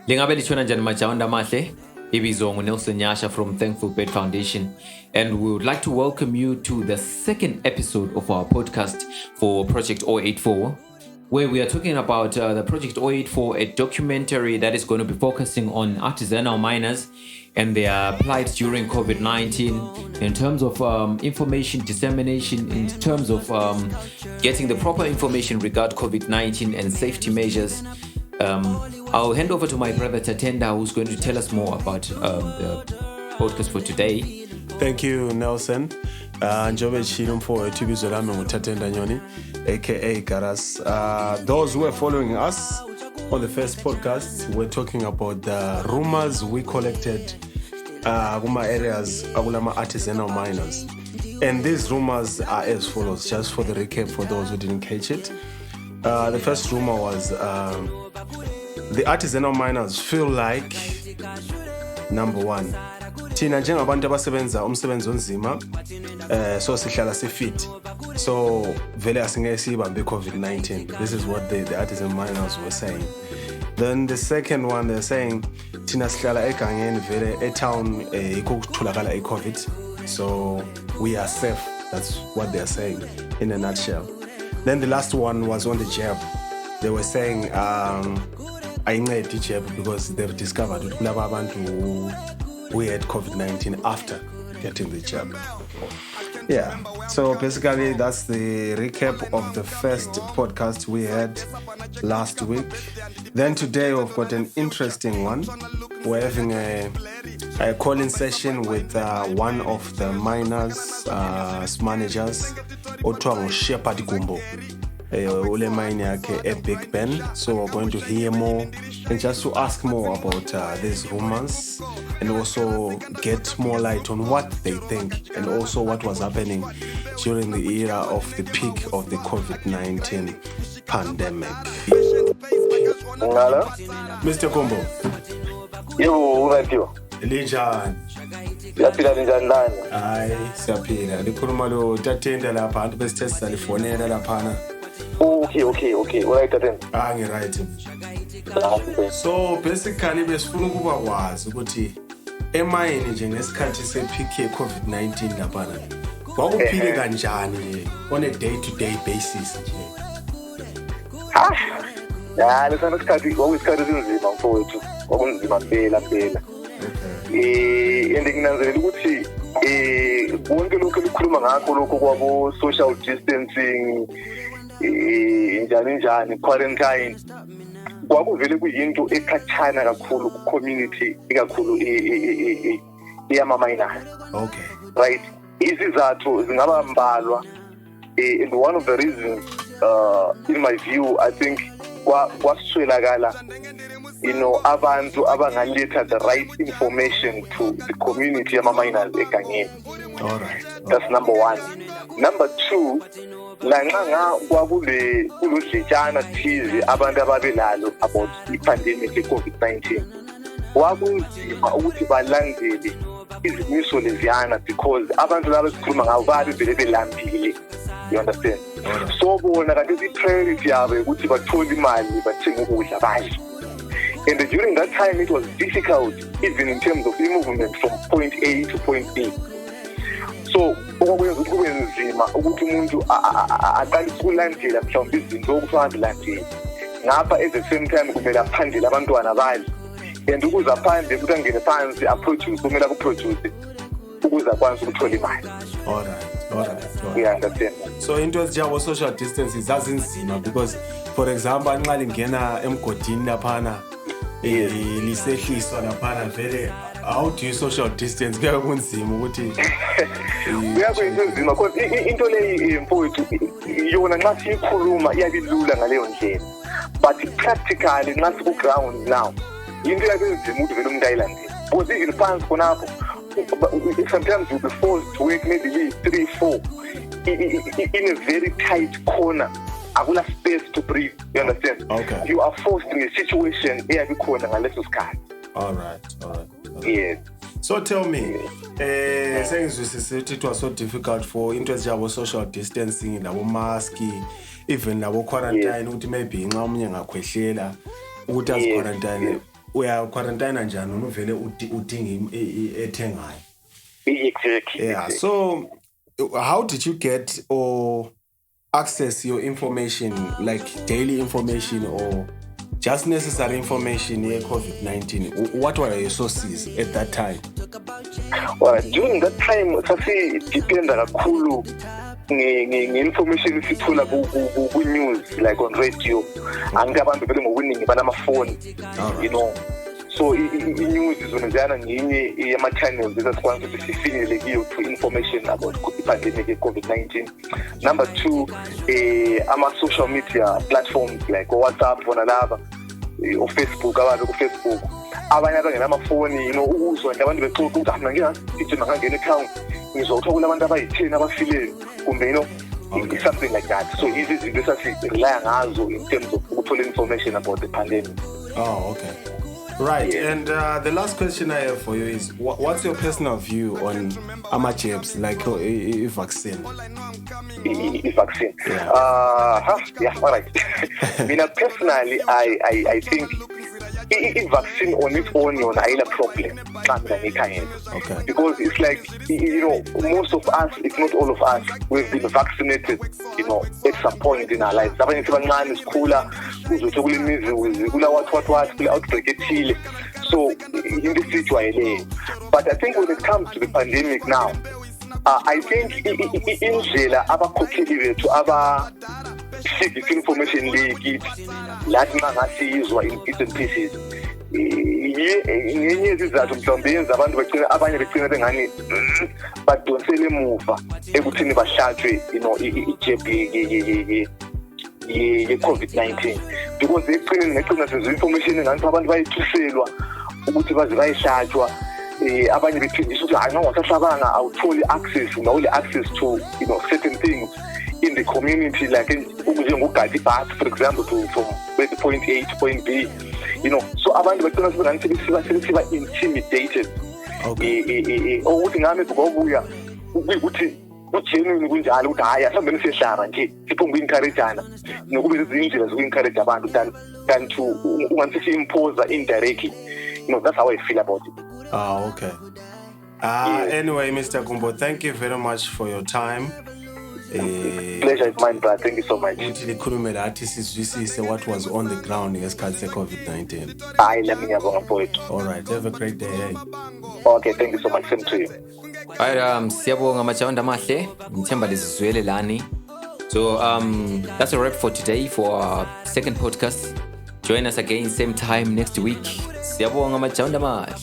Lingabe lichona njani majaonda mahle. Ibizongo Nelson Yasha from Thankful Bed Foundation, and we would like to welcome you to the second episode of our podcast for Project 084, where we are talking about the Project 084, a documentary that is going to be focusing on artisanal miners and their plight during COVID-19 in terms of information dissemination, in terms of getting the proper information regarding COVID-19 and safety measures. I'll hand over to my brother Tatenda, who's going to tell us more about the podcast for today. Thank you, Nelson. Njobe chilo mfowethu ibizo lami nguThatenda Nyoni, aka Garas. Those who are following us on the first podcast, we're talking about the rumors we collected kuma areas akulama artisanal miners. And these rumors are as follows, just for the recap for those who didn't catch it. The first rumor was the artisanal miners feel like, number one, thina njengabantu abasebenza umsebenzi onzima so sihlala sifit, so vele asingeke sibambe COVID-19. This is what the artisan miners were saying. Then the second one, they're saying thina sihlala egangeni vele etown yikho kutholakala iCovid, so we are safe. That's what they're saying in a nutshell. Then the last one was on the jab. They were saying I need the jab because they've discovered who had COVID-19 after getting the jab. Yeah, so basically that's the recap of the first podcast we had last week. Then today we've got an interesting one. We're having a call-in session with one of the miners, managers, Otwango Shepherd Gumbo. Ule mine yake Big Ben. So we're going to hear more and just to ask more about these rumors and also get more light on what they think and also what was happening during the era of the peak of the COVID-19 pandemic. Hello? Mr. Gumbo. Yo, ungathiwa? Linjani? Siyaphila njani lana? Hayi, siyaphila. Likhuluma lo Tatenda lapha, abantu besithe salifonela laphana. Okay. Alright, Tatenda. Ngi-right. So basically besifuna ukuba kwazi ukuthi emayini nje ngesikhathi sepeak ye-COVID-19 laphana kwakuphile kanjani nje on a day-to-day basis nje. Lesana isikhathi kwakuyisikhathi esinzima mfowethu. Kwakunzima mpela. And nginanzelela ukuthi konke lokho elikhuluma ngakho lokho kwabo social distancing njani quarantine kwakuvele kuyinto ekhathana kakhulu ku-community ikakhulu yama-miners. Okay. Right, izizathu zingaba mbalwa, and one of the reasons in my view I think kwaswelakala abantu abangaletha the right information to the community yama-miners egangeni. All right. That's number one. Number two, lanxa kulodlitshana thize abantu ababelalo about i-pandemic ye-COVID-19 kwakunzima ukuthi balandele izimiso leziyana because abantu laba sikhuluma ngabo babe vele belambile. You understand? So bona kanti i-priority yabo ukuthi bathole imali bathenge ukudla badle. And during that time it was difficult even in terms of movement from point A to point B. So okwenza ukuthi kube nzima ukuthi umuntu aqale ukulandela mhlawumbe izinto okufanele landele. Ngapha at the same time kumele aphandele abantwana badle. And ukuze aphandle ukuthi angene phansi aproduce kumele akuproduce ukuze akwazi ukuthola imali. All right. Yeah, understand. So into ezinjengo social distance zazinzima because for example nxa lingena emgodini laphana lisehliswa laphana vele how do you social distance kuya kunzima ukuthi kuyakwenzinzima because into leyi mfowethu yona nxa siyikhuluma iyabilula ngaleyo ndlela, but practically nxa siku ground now into yakenzima ukuthi vele umuntu ayilandele because even phansi khonapho sometimes you'll be forced to work maybe 3-4 in a very tight corner. Akula space to breathe. You understand? Okay. You are forced in a situation eyabikhona ngaleso sikhathi. All right. Yes. So tell me, it was so difficult for into ezinjabo social distancing, labo mask, even labo quarantine ukuthi maybe nxa umunye ngakhwehlela ukuthi azi quarantine uya quarantine njani unuvele udinga ethengayo. Exactly. Yeah. So how did you get or access your information, like daily information or just necessary information here COVID-19? What were your sources at that time? Well, during that time, sasi dependa kakhulu nge-information sithola ku-news, like on radio. Angithi abantu vele ngokuningi banamafoni, you know. So i-news zona ziyana ngenye yama-channels esasikwazi ukuthi sifinyelele kiyo to information about i-pandemic ye-COVID-19. Number 2, ama-social media platforms like WhatsApp, bona laba, or Facebook, ababe ku-Facebook. Abanye abangenamafoni, you know, uzwa nje abantu bexoxa ukuthi mina ngiyasithi mangangena ekhawun ngizothola kulabantu abayi-10 abafileyo kumbe, you know, something like that. So easy izinto esasirelya ngazo in terms of ukuthola information about the pandemic. Oh, okay. Right. Yeah. And the last question I have for you is, what's your personal view on ama-jabs, like a vaccine? Vaccine. Yeah. Yeah, all right. Mina personally, I think vaccine on its own is a problem. Okay. Because it's like, you know, most of us, if not all of us, we've been vaccinated, you know, at some point in our lives. Abanye sebancane sikhula uzothola imizi kula what kula outbreak ethile. So in this situation, but I think when it comes to the pandemic now, I think indlela abakhokheli bethu aba-share information le kithi lathi ngasizwa in bits and pieces. Ngenye izizathu mhlawumbe yenza abantu abanye begcina bengani badonsele emuva ekuthini bahlatshwe, you know, ijab ye-COVID-19, because ekugcineni ngecina sezwe information engani abantu bayithuselwa ukuthi baze bayihlatshwa. Abanye bephindisa ukuthi hayi ngongasahlabanga awutholi access, ungawuli access to, you know, certain things in the community, like njengogada ibhasi, for example, from point A to point B, you know. So abantu bagcina sebesiba intimidated. Okay. Ukuthi ngami ngokuya ukuthi ugenuine kunjalo ukuthi hayi asambe sihlaba nje siphonga encourageana nokuba izindlela zoku-encourage abantu than to ungathi impose indirectly. You know, that's how I feel about it. Okay. Anyway, Mr. Kumbo, thank you very much for your time. Pleasure is mine, brother. Thank you so much. What was on the ground ngesikhathi se-COVID-19. Let me ngiyabonga mfowethu. All right, have a great day. Hey. Okay, thank you so much. Same to you. Alright, siyabonga majawanda mahle, ngithemba lizizwele lani. So that's a wrap for today for our second podcast. Join us again same time next week. Siyabonga majawanda mahle.